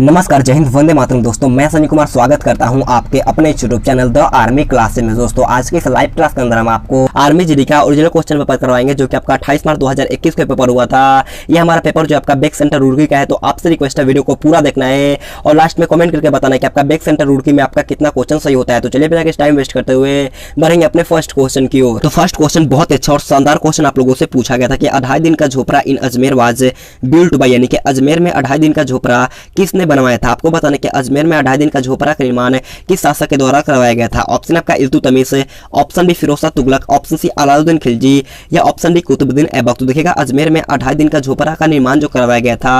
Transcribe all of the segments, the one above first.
नमस्कार, जय हिंद, वंदे मातरम। दोस्तों मैं सनी कुमार स्वागत करता हूं आपके अपने YouTube channel the army classes में। दोस्तों आज के इस लाइव क्लास के अंदर हम आपको आर्मी जीडी का ओरिजिनल क्वेश्चन पेपर करवाएंगे, जो कि आपका 28 मार्च 2021 को पेपर हुआ था। यह हमारा पेपर जो आपका बैक सेंटर रुड़की का है, तो आपसे रिक्वेस्ट है वीडियो को पूरा देखना है और लास्ट में कमेंट करके बताना है कि आपका बैक सेंटर रुड़की में आपका कितना क्वेश्चन सही होता है। तो चलिए बिना टाइम वेस्ट करते हुए बढ़ेंगे अपने फर्स्ट क्वेश्चन की ओर। तो फर्स्ट क्वेश्चन बहुत अच्छा और शानदार क्वेश्चन आप लोगों से पूछा गया था कि 2.5 दिन का झोपड़ा इन अजमेर वाज बिल्ट बाय, यानी कि अजमेर में 2.5 दिन का झोपड़ा किसने बनवाया था। आपको बताने कि अजमेर में 2.5 दिन का झोपड़ा का निर्माण किस शासक के द्वारा करवाया गया था। ऑप्शन आपका Iltutmish, option B Firoz Shah Tughlaq, option C Alauddin Khilji या ऑप्शन डी कुतुबुद्दीन ऐबक। तो देखिएगा अजमेर में 2.5 दिन का झोपड़ा का निर्माण जो करवाया गया था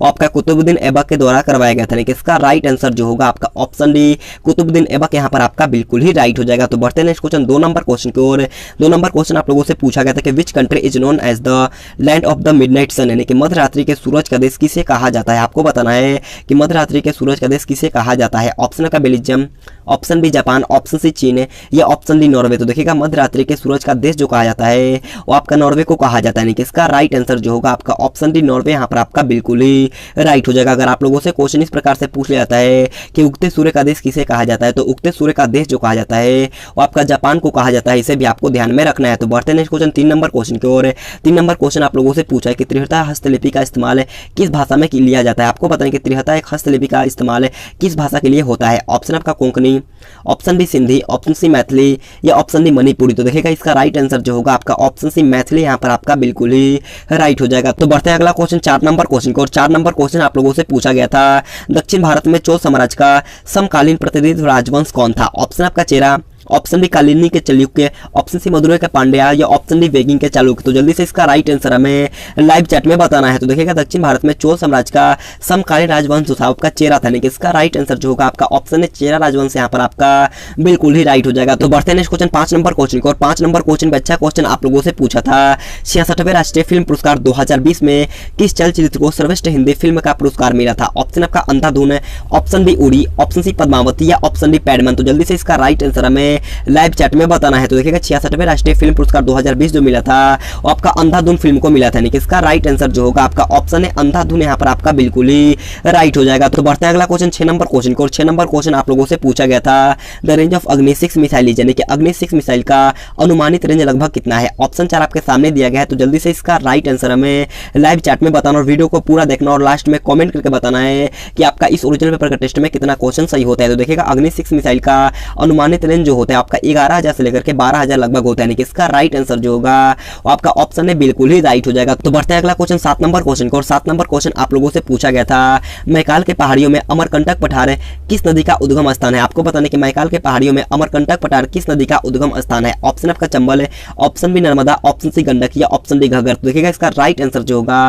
वो आपका कुतुबुद्दीन ऐबक के द्वारा करवाया गया था। लेकिन इसका राइट आंसर जो होगा आपका ऑप्शन डी कुतुबुद्दीन ऐबक यहाँ पर आपका बिल्कुल ही राइट हो जाएगा। तो बढ़ते हैं नेक्स्ट क्वेश्चन 2 नंबर क्वेश्चन की ओर। 2 नंबर क्वेश्चन आप लोगों से पूछा गया था कि which country is known as the land of the midnight sun, यानी कि मध्य रात्रि के सूरज का देश किसे कहा जाता है। आपको बताना है कि मध्य रात्रि के सूरज का देश किसे कहा जाता है। ऑप्शन का Belgium, option B Japan, option C चीन या ऑप्शन डी नॉर्वे। तो देखिएगा मध्य रात्रि के सूरज का देश जो कहा जाता है वो आपका नॉर्वे को कहा जाता है। यानी कि इसका राइट आंसर जो होगा आपका ऑप्शन डी नॉर्वे यहाँ पर आपका बिल्कुल ही राइट हो जाएगा। अगर आप लोगों से क्वेश्चन इस प्रकार से पूछ लिया जाता है कि उगते सूर्य का देश किसे कहा जाता है, तो उगते सूर्य का देश जो कहा जाता है वो आपका जापान को कहा जाता है। इसे भी आपको ध्यान में रखना है। तो बढ़ते हैं नेक्स्ट क्वेश्चन 3 नंबर क्वेश्चन की ओर। 3 नंबर क्वेश्चन आप लोगों से पूछा है कि त्रिहता हस्तलिपि का इस्तेमाल किस भाषा में लिया जाता है। आपको पता है कि त्रिहता एक हस्तलिपि का इस्तेमाल किस भाषा के लिए होता है। ऑप्शन आपका Konkani, option D Sindhi, option C Maithili या ऑप्शन डी मणिपुरी। तो देखिएगा इसका राइट आंसर जो होगा आपका ऑप्शन सी मैथिली यहाँ पर आपका बिल्कुल ही राइट हो जाएगा। तो बढ़ते हैं अगला क्वेश्चन 4 नंबर क्वेश्चन को। और 4 नंबर क्वेश्चन आप लोगों से पूछा गया था दक्षिण भारत में चोल साम्राज्य का समकालीन प्रतिनिधि राजवंश कौन था। ऑप्शन आपका चेरा, ऑप्शन डी कालिनी के चालुक्य, ऑप्शन सी मदुरै के पांड्या या ऑप्शन डी वेगिंग के चालुक्य। तो जल्दी से इसका राइट आंसर हमें लाइव चैट में बताना है। तो देखिएगा दक्षिण भारत में चोल साम्राज्य का समकालीन राजवंश जो था आपका चेरा था। यानी कि इसका राइट आंसर जो होगा आपका ऑप्शन है चेरा राजवंश यहाँ पर आपका बिल्कुल ही राइट हो जाएगा। तो बढ़ते हैं नेक्स्ट क्वेश्चन 5 नंबर क्वेश्चन को। और 5 नंबर क्वेश्चन में अच्छा क्वेश्चन आप लोगों से पूछा था 66वें राष्ट्रीय फिल्म पुरस्कार 2020 में किस चलचित्र को सर्वश्रेष्ठ हिंदी फिल्म का पुरस्कार मिला था। ऑप्शन आपका अंधाधुन, ऑप्शन डी उड़ी, ऑप्शन सी पद्मावती या ऑप्शन डी पैडमैन। तो जल्दी से इसका राइट आंसर हमें लाइव चैट में बताना है। तो देखिएगा 66वें राष्ट्रीय फिल्म पुरस्कार 2020 जो मिला था वो आपका अंधाधुन फिल्म को मिला था। यानी कि इसका राइट आंसर जो होगा आपका ऑप्शन है अंधाधुन यहाँ पर आपका बिल्कुल ही राइट हो जाएगा। तो बढ़ते हैं अगला क्वेश्चन 6 नंबर क्वेश्चन को। 6 नंबर क्वेश्चन आप लोगों से पूछा गया था द रेंज ऑफ अग्नि 6 मिसाइल, यानी कि अग्नि 6 मिसाइल का अनुमानित रेंज लगभग कितना है। ऑप्शन 4 आपके सामने दिया गया है। तो जल्दी से इसका राइट आंसर हमें लाइव चैट में बताना और वीडियो को पूरा देखना और लास्ट में कॉमेंट करके बताना है कि आपका इस ओरिजिनल पेपर का टेस्ट में कितना क्वेश्चन सही होता है। तो देखिएगा अग्नि 6 मिसाइल का अनुमानित रेंज जो होता है आपका 11,000 से लेकर के 12,000 लगभग होता है। यानी कि इसका राइट आंसर जो होगा वो आपका ऑप्शन है बिल्कुल ही राइट हो जाएगा। तो बढ़ते हैं अगला क्वेश्चन 7 नंबर क्वेश्चन को। और 7 नंबर क्वेश्चन आप लोगों से पूछा गया था मैकाल के पहाड़ियों में अमरकंटक पठार किस नदी का उद्गम स्थान है। आपको बताने कि मैकाल के पहाड़ियों में अमरकंटक पठार किस नदी का उद्गम स्थान है। ऑप्शन आपका Chambal, option B Narmada, option C Gandak या ऑप्शन डी घग्गर। तो देखिएगा इसका राइट आंसर जो होगा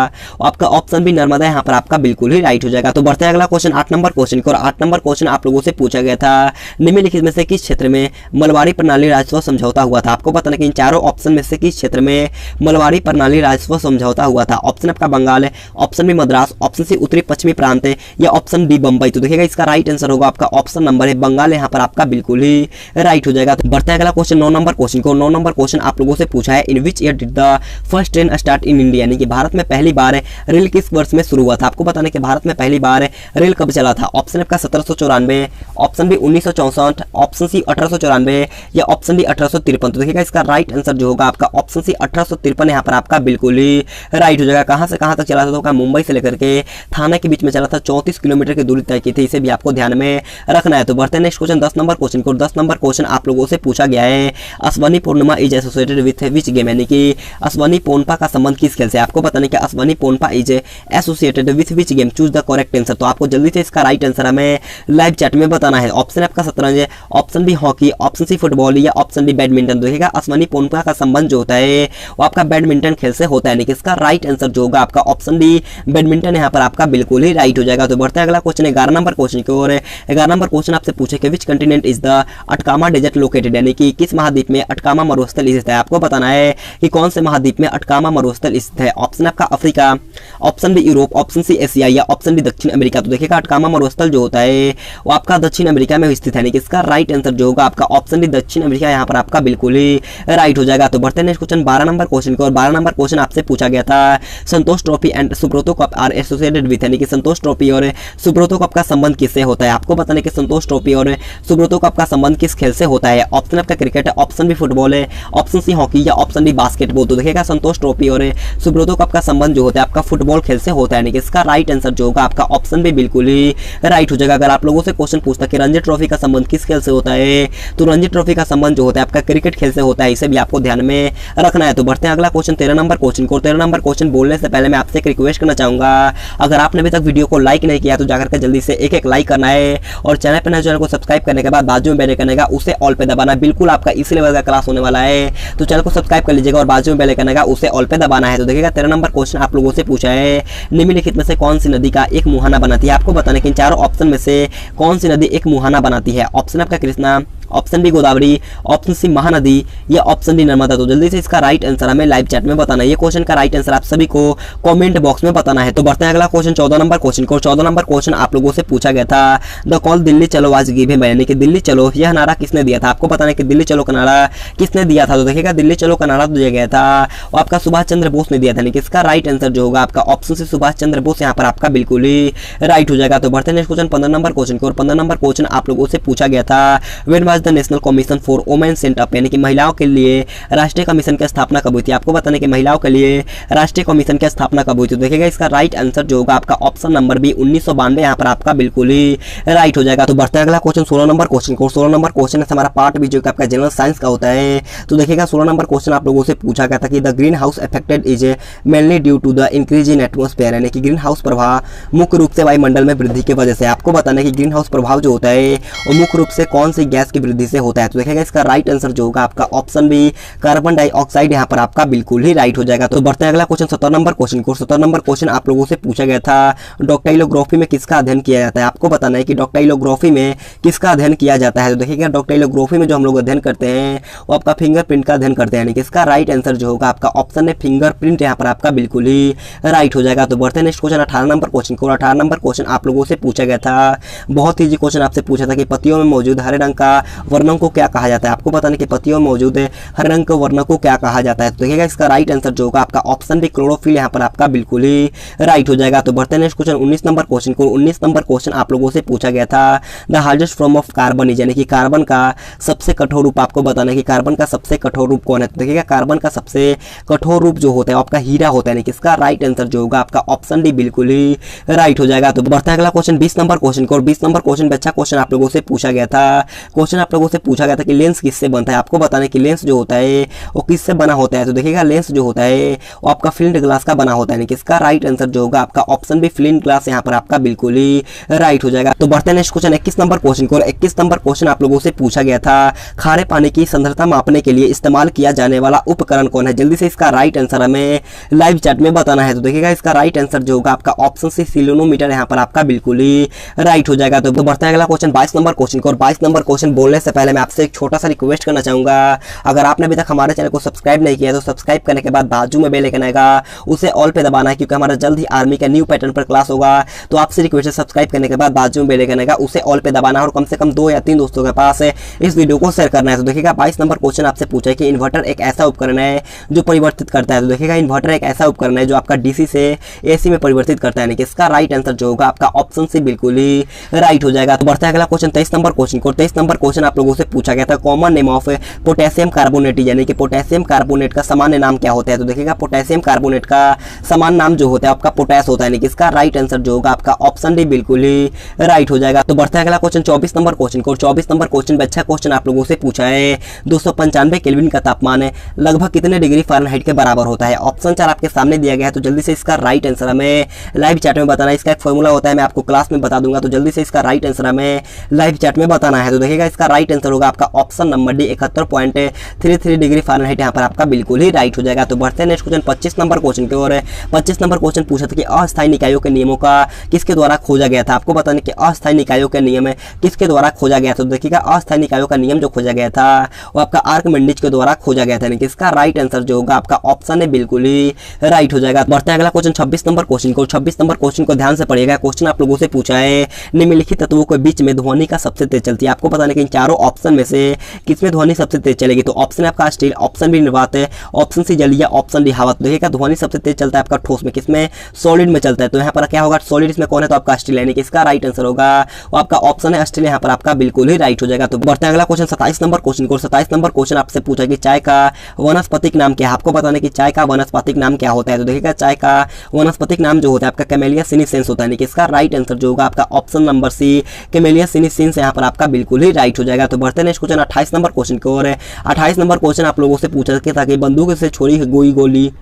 आपका ऑप्शन बी नर्मदा यहाँ पर आपका बिल्कुल ही राइट हो जाएगा। तो बढ़ते हैं अगला क्वेश्चन 8 नंबर क्वेश्चन को। और 8 नंबर क्वेश्चन आप लोगों से पूछा गया था निम्नलिखित में से किस क्षेत्र में मलबारी प्रणाली राजस्व समझौता हुआ था। आपको पता है कि इन चारों ऑप्शन में से किस क्षेत्र में मलबारी प्रणाली राजस्व समझौता हुआ था। ऑप्शन आपका बंगाल है, option B Madras, option C उत्तरी पश्चिमी प्रांत या ऑप्शन डी बंबई। तो देखिएगा इसका राइट आंसर होगा आपका ऑप्शन नंबर है बंगाल, यहाँ पर आपका बिल्कुल ही राइट हो जाएगा। तो बढ़ते हैं अगला क्वेश्चन 9 नंबर क्वेश्चन को। 9 नंबर क्वेश्चन आप लोगों से पूछा है in which year did the first train start in India, यानी कि भारत में पहली बार रेल किस वर्ष में शुरू हुआ था। आपको बताना कि भारत में पहली बार रेल कब चला था। ऑप्शन आपका 1794, ऑप्शन बी 1964, ऑप्शन सी 1894 या ऑप्शन डी 1853। तो देखिएगा इसका राइट आंसर जो होगा आपका ऑप्शन सी 1853 यहाँ पर आपका बिल्कुल ही राइट हो जाएगा। कहां से कहां तक चला था, तो मुंबई से लेकर के थाने के बीच में चला था। 34 किलोमीटर की दूरी तय की थी। इसे भी आपको ध्यान में रखना है। तो बढ़ते हैं नेक्स्ट क्वेश्चन 10 नंबर क्वेश्चन को। 10 नंबर क्वेश्चन आप लोगों से पूछा गया है Ashwini Purnima is associated with which game, यानी कि अश्वनी पोनपा का संबंध किस खेल से। आपको बताने कि Ashwini Ponnappa is associated with which game, choose the correct answer. तो आपको जल्दी से इसका राइट आंसर हमें लाइव चैट में बताना है। ऑप्शन आपका शतरंज, option B hockey, option C football या ऑप्शन डी बैडमिंटन। देखिएगा अश्वनी पोनपा का संबंध जो होता है वो आपका बैडमिंटन खेल से होता है। यानी कि इसका राइट आंसर जो होगा आपका ऑप्शन डी बैडमिंटन यहाँ पर आपका बिल्कुल ही राइट हो जाएगा। तो बढ़ते हैं अगला क्वेश्चन 11 नंबर क्वेश्चन की ओर। 11 नंबर क्वेश्चन आपसे पूछे कि which continent is the Atacama desert located, यानी कि किस महाद्वीप में अटकामा मरुस्थल स्थित है। आपको बताना है कि कौन से महाद्वीप में अटकामा मरुस्थल स्थित है। ऑप्शन आपका Africa, option B Europe, option C Asia या ऑप्शन डी दक्षिण अमेरिका। तो देखिएगा अटकामा मरुस्थल जो होता है वो आपका दक्षिण अमेरिका में स्थित है। यानी कि इसका राइट आंसर जो होगा आपका ऑप्शन डी दक्षिण अमेरिका यहाँ पर आपका बिल्कुल ही राइट हो जाएगा। तो बढ़ते हैं नेक्स्ट क्वेश्चन 12 नंबर क्वेश्चन को, और 12 नंबर क्वेश्चन आपसे पूछा गया था Santosh trophy and Subroto cup are associated with, यानी कि संतोष ट्रॉफी और सुब्रतो कप का संबंध किससे होता है। आपको बताना कि संतोष ट्रॉफी और सुब्रतो कप का संबंध किस खेल से होता है। ऑप्शन आपका क्रिकेट है, ऑप्शन बी फुटबॉल है, ऑप्शन सी हॉकी या ऑप्शन डी बास्केटबॉल। तो देखिएगा संतोष ट्रॉफी और सुब्रतो कप का संबंध जो होता है आपका फुटबॉल खेल से होता है, यानी कि इसका राइट आंसर जो होगा आपका ऑप्शन बी बिल्कुल ही राइट हो जाएगा। अगर आप लोगों से क्वेश्चन पूछता कि रणजी ट्रॉफी का संबंध किस खेल से होता है, तो रणजी ट्रॉफी का संबंध जो होता है आपका क्रिकेट खेल से होता है, इसे भी आपको ध्यान में रखना है। तो बढ़ते हैं अगला क्वेश्चन 13 नंबर क्वेश्चन को। 13 नंबर क्वेश्चन बोलने से पहले मैं आपसे एक रिक्वेस्ट करना चाहूंगा, अगर आपने अभी तक वीडियो को लाइक नहीं किया तो जाकर के जल्दी से एक लाइक करना है, और चैनल पर नए चैनल को सब्सक्राइब करने के बाद बाजू में बेल आइकन आएगा उसे ऑल पे दबाना। बिल्कुल आपका इसी लेवल का क्लास होने वाला है, तो चैनल को सब्सक्राइब कर लीजिएगा और बाजू में बेल आइकन आएगा उसे ऑल पे दबाना है। तो देखिएगा 13 नंबर क्वेश्चन आप लोगों से पूछा है निम्नलिखित में से कौन सी नदी का एक मुहाना बनाती है। आपको बताना कि इन चारों ऑप्शन में से कौन सी नदी एक मुहाना बनाती है। ऑप्शन आपका Krishna, option B Godavari, option C Mahanadi या ऑप्शन डी नर्मदा। तो जल्दी से इसका राइट आंसर हमें लाइव चैट में बताना है। ये क्वेश्चन का राइट आंसर आप सभी को कमेंट बॉक्स में बताना है। तो बढ़ते हैं अगला क्वेश्चन 14 नंबर क्वेश्चन को। 14 नंबर क्वेश्चन आप लोगों से पूछा गया था द कॉल दिल्ली चलो आज गिव हिम, यानी कि दिल्ली चलो यह नारा किसने दिया था। आपको बताना है कि दिल्ली चलो का नारा किसने दिया था। तो देखिएगा दिल्ली चलो का नारा दिया गया था और आपका सुभाष चंद्र बोस ने दिया था, यानी कि इसका राइट आंसर जो होगा आपका ऑप्शन से सुभाष चंद्र बोस यहाँ पर आपका बिल्कुल ही राइट हो जाएगा। तो बढ़ते हैं नेक्स्ट क्वेश्चन 15 नंबर क्वेश्चन को, और 15 नंबर क्वेश्चन आप लोगों से पूछा गया था when was the national commission for women set up, यानी कि महिलाओं के लिए राष्ट्रीय कमीशन की स्थापना कब हुई थी। आपको बताने कि महिलाओं के लिए राष्ट्रीय कमीशन की स्थापना कब हुई थी। देखिएगा इसका राइट आंसर जो होगा आपका ऑप्शन नंबर बी 1992 यहाँ पर आपका बिल्कुल ही राइट हो जाएगा। तो बढ़ते हैं अगला क्वेश्चन 16 नंबर क्वेश्चन को। 16 नंबर क्वेश्चन हमारा पार्ट भी जो कि आपका जनरल साइंस का होता है। तो देखिएगा 16 नंबर क्वेश्चन आप लोगों से पूछा गया था कि the greenhouse effected is mainly due to the increase in atmosphere, यानी कि ग्रीन हाउस प्रभाव मुख्य रूप से वायुमंडल में वृद्धि की वजह से। आपको बताना है कि ग्रीन हाउस प्रभाव जो होता है वो मुख्य रूप से कौन सी गैस की वृद्धि से होता है। तो देखिएगा इसका राइट आंसर जो होगा आपका ऑप्शन बी कार्बन डाइऑक्साइड यहाँ पर आपका बिल्कुल ही राइट हो जाएगा। तो बढ़ते हैं अगला क्वेश्चन 17 नंबर क्वेश्चन को। 17 नंबर क्वेश्चन आप लोगों से पूछा गया था डॉक्टाइलोग्राफी में किसका अध्ययन किया जाता है। आपको बताना है कि डॉक्टाइलोग्राफी में किसका अध्ययन किया जाता है। तो देखिएगा डॉक्टाइलोग्राफी में जो हम लोग अध्ययन करते हैं वो आपका फिंगरप्रिंट का अध्ययन करते हैं, यानी कि इसका राइट आंसर जो होगा आपका ऑप्शन है फिंगरप्रिंट यहाँ पर आपका बिल्कुल ही राइट हो जाएगा। तो बढ़ते हैं नेक्स्ट क्वेश्चन 18 नंबर क्वेश्चन को। 18 नंबर क्वेश्चन आप लोगों से पूछा गया था, बहुत ईजी क्वेश्चन आपसे पूछा था कि पत्तियों में मौजूद हरे रंग का वर्णों को क्या कहा जाता है। आपको बताना कि पत्तियों में मौजूद हरे रंग के वर्णों को क्या कहा जाता है। तो देखिएगा इसका राइट आंसर जो होगा आपका ऑप्शन बी क्लोरोफिल यहाँ पर आपका बिल्कुल ही राइट हो जाएगा। तो बढ़ते हैं नेक्स्ट क्वेश्चन 19 नंबर क्वेश्चन को। 19 नंबर क्वेश्चन आप लोगों से पूछा गया था the hardest form of carbon is, यानी कि कार्बन का सबसे कठोर रूप। आपको बताना है कि कार्बन का सबसे कठोर रूप कौन है। तो देखिएगा कार्बन का सबसे कठोर रूप जो होता है आपका हीरा होता है, यानी कि इसका राइट आंसर जो होगा आपका ऑप्शन डी बिल्कुल ही राइट हो जाएगा। तो बढ़ते हैं अगला क्वेश्चन 20 नंबर क्वेश्चन को। और 20 नंबर क्वेश्चन में अच्छा क्वेश्चन आप लोगों से पूछा गया था। क्वेश्चन आप लोगों से पूछा गया था कि लेंस किससे बनता है। आपको बताना है कि लेंस जो होता है वो किससे बना होता है। तो देखिएगा लेंस जो होता है वो आपका फ्लिंट ग्लास का बना होता है, यानी कि इसका राइट आंसर जो होगा आपका ऑप्शन बी फ्लिंट ग्लास यहाँ पर आपका बिल्कुल ही राइट हो जाएगा। तो बढ़ते हैं नेक्स्ट क्वेश्चन 21 नंबर क्वेश्चन को। 21 नंबर क्वेश्चन आप लोगों से पूछा गया था खारे पानी की सांद्रता मापने के लिए इस्तेमाल किया जाने वाला उपकरण कौन है। जल्दी से इसका राइट आंसर हमें लाइव चैट में बताना है। तो देखिएगा इसका राइट आंसर जो होगा आपका ऑप्शन सी सिलोनोमीटर यहाँ पर आपका बिल्कुल ही राइट हो जाएगा। तो बढ़ते हैं अगला क्वेश्चन 22 नंबर क्वेश्चन को। और 22 नंबर क्वेश्चन बोलने से पहले मैं आपसे एक छोटा सा रिक्वेस्ट करना चाहूंगा, अगर आपने अभी तक हमारे चैनल को सब्सक्राइब नहीं किया तो सब्सक्राइब करने के बाद बाजू में बेल आइकन आएगा उसे ऑल पे दबाना है, क्योंकि हमारा जल्द ही आर्मी का न्यू पैटर्न पर क्लास होगा। तो आपसे रिक्वेस्ट है सब्सक्राइब करने के बाद बाजू में बेल आइकन आएगा उसे ऑल पे दबाना है और कम से कम 2 या 3 दोस्तों के पास इस वीडियो को शेयर करना है। तो देखिएगा 22 नंबर क्वेश्चन आपसे पूछा है कि इन्वर्टर एक ऐसा उपकरण है जो परिवर्तित करता है। तो देखिएगा इन्वर्टर एक ऐसा उपकरण है जो आपका डीसी से एसी में परिवर्तित करता है, यानी कि इसका राइट आंसर जो होगा आपका ऑप्शन सी बिल्कुल ही राइट हो जाएगा। तो बढ़ता है अगला क्वेश्चन 23 नंबर क्वेश्चन को। 23 नंबर क्वेश्चन आप लोगों से पूछा गया था common name of potassium carbonate, यानी कि पोटेशियम कार्बोनेट का सामान्य नाम क्या होता है। तो देखिएगा पोटेशियम कार्बोनेट का सामान्य नाम जो होता है आपका पोटेश होता है, यानी कि इसका राइट आंसर जो होगा आपका ऑप्शन डी बिल्कुल ही राइट हो जाएगा। तो बढ़ता है अगला क्वेश्चन 24 नंबर क्वेश्चन को। 24 नंबर क्वेश्चन में अच्छा क्वेश्चन आप लोगों से पूछा है 295 केल्विन का तापमान लगभग कितने डिग्री फ़ारेनहाइट के बराबर होता है। ऑप्शन 4 आपके सामने दिया गया है, तो जल्दी से इसका राइट आंसर हमें लाइव चैट में बताना है। इसका एक फॉर्मूला होता है, मैं आपको क्लास में बता दूंगा, तो जल्दी से इसका राइट आंसर हमें लाइव चैट में बताना है। तो देखिएगा इसका राइट आंसर होगा आपका option number D 71.33 degree Fahrenheit यहाँ पर आपका बिल्कुल ही राइट हो जाएगा। तो बढ़ते हैं नेक्स्ट क्वेश्चन 25 नंबर क्वेश्चन की ओर। 25 नंबर क्वेश्चन पूछा था कि अस्थायी निकायों के नियमों का किसके द्वारा खोजा गया था। आपको बताने कि अस्थायी निकायों के नियम किसके द्वारा खोजा गया था। तो देखिएगा अस्थायी निकायों का नियम जो खोजा गया था वो आपका आर्किमिडीज के द्वारा खोजा गया था, यानी कि इसका राइट आंसर जो होगा आपका ऑप्शन है बिल्कुल ही राइट हो जाएगा। बढ़ते हैं अगला क्वेश्चन 26 नंबर क्वेश्चन को। 26 नंबर क्वेश्चन को ध्यान से पढ़िएगा। क्वेश्चन आप लोगों से पूछा है निम्नलिखित तत्वों के बीच में ध्वनि का सबसे तेज चलती है। आपको बताने कि इन चारों ऑप्शन में से किसमें ध्वनि सबसे तेज चलेगी? तो ऑप्शन है आपका स्टील, ऑप्शन बी निर्वात है, ऑप्शन सी जलीय, ऑप्शन डी हवा। तो देखिएगा ध्वनि सबसे तेज चलता है आपका ठोस में, किसमें? सॉलिड में चलता है। तो यहाँ पर क्या होगा? सॉलिड इसमें कौन है? तो आपका स्टील, यानी कि इसका राइट आंसर होगा वो आपका ऑप्शन है स्टील, यहाँ पर आपका बिल्कुल ही राइट हो जाएगा। तो बढ़ते हैं अगला क्वेश्चन 27 नंबर क्वेश्चन को। 27 नंबर क्वेश्चन आपसे पूछा कि चाय का वनस्पतिक नाम क्या है? आपको बताने कि चाय का वनस्पतिक नाम क्या होता है। तो देखिएगा चाय का वनस्पतिक नाम जो होता है आपका कैमेलिया सिनेसेंस होता है, यानी कि इसका राइट आंसर जो होगा आपका option number C Camellia sinensis यहाँ पर आपका बिल्कुल ही राइट हो जाएगा। तो बढ़ते हैं नेक्स्ट क्वेश्चन 28 नंबर क्वेश्चन की ओर। 28 नंबर क्वेश्चन आप लोगों से पूछा था कि बंदूक से छोड़ी गई गोली।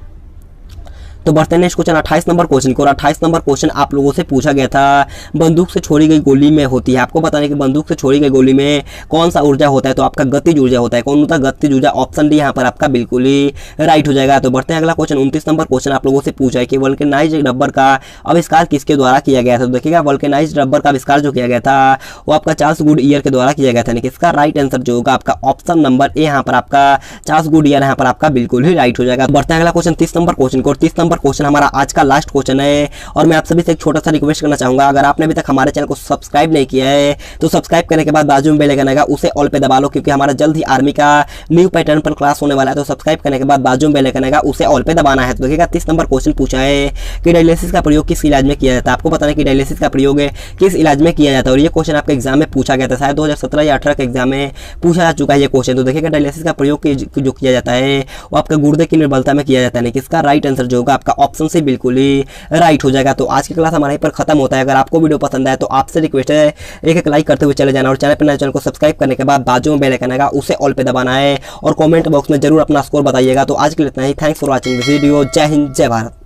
तो बढ़ते हैं नेक्स्ट क्वेश्चन 28 नंबर क्वेश्चन को। और 28 नंबर क्वेश्चन आप लोगों से पूछा गया था बंदूक से छोड़ी गई गोली में होती है। आपको बताने कि बंदूक से छोड़ी गई गोली में कौन सा ऊर्जा होता है? तो आपका गतिज ऊर्जा होता है। कौन होता है? गतिज ऊर्जा। ऑप्शन डी यहाँ पर आपका बिल्कुल ही राइट हो जाएगा। तो बढ़ते हैं अगला क्वेश्चन 29 नंबर क्वेश्चन आप लोगों से पूछा है कि वल्केनाइज्ड रबर का आविष्कार किसके द्वारा किया गया था? तो देखिएगा वल्केनाइज्ड रबर का आविष्कार जो किया गया था वो आपका चार्ल्स गुडईयर के द्वारा किया गया था, यानी कि इसका राइट आंसर जो होगा आपका ऑप्शन नंबर ए यहाँ पर आपका चार्ल्स गुडईयर यहाँ पर आपका बिल्कुल ही राइट हो जाएगा। बढ़ते हैं अगला क्वेश्चन 30 नंबर क्वेश्चन को। 30 नंबर क्वेश्चन हमारा आज का लास्ट क्वेश्चन है और मैं आप सभी से एक छोटा सा रिक्वेस्ट करना चाहूंगा, अगर आपने अभी तक हमारे चैनल को सब्सक्राइब नहीं किया है तो सब्सक्राइब करने के बाद बाजू में बेल आइकन आएगा उसे ऑल पे दबा लो, क्योंकि हमारा जल्द ही आर्मी का न्यू पैटर्न पर क्लास होने वाला है। तो सब्सक्राइब करने के बाद बाजू में बेल आइकन आएगा उसे ऑल पे दबाना है। तो देखिएगा 30 नंबर क्वेश्चन पूछा है कि डायलिसिस का प्रयोग किस इलाज में किया जाता है? आपको पता है कि डायलिसिस का प्रयोग किस इलाज में किया जाता है और ये क्वेश्चन आपके एग्जाम में पूछा गया था, शायद 2017 या 18 के एग्जाम में पूछा जा चुका है ये क्वेश्चन। तो देखिएगा डायलिसिस का प्रयोग जो किया जाता है वो आपका गुर्दे की निर्बलता में किया जाता है, इसका राइट आंसर जो होगा आपका ऑप्शन से बिल्कुल ही राइट हो जाएगा। तो आज की क्लास हमारे पर खत्म होता है। अगर आपको वीडियो पसंद आए तो आपसे रिक्वेस्ट है एक लाइक करते हुए चले जाना और चैनल पर नए चैनल को सब्सक्राइब करने के बाद बाजू में बेल आइकन आएगा उसे ऑल पे दबाना है और कमेंट बॉक्स में जरूर अपना स्कोर बताइएगा। तो आज के लिए इतना ही। Thanks for watching this video. जय हिंद, जय भारत।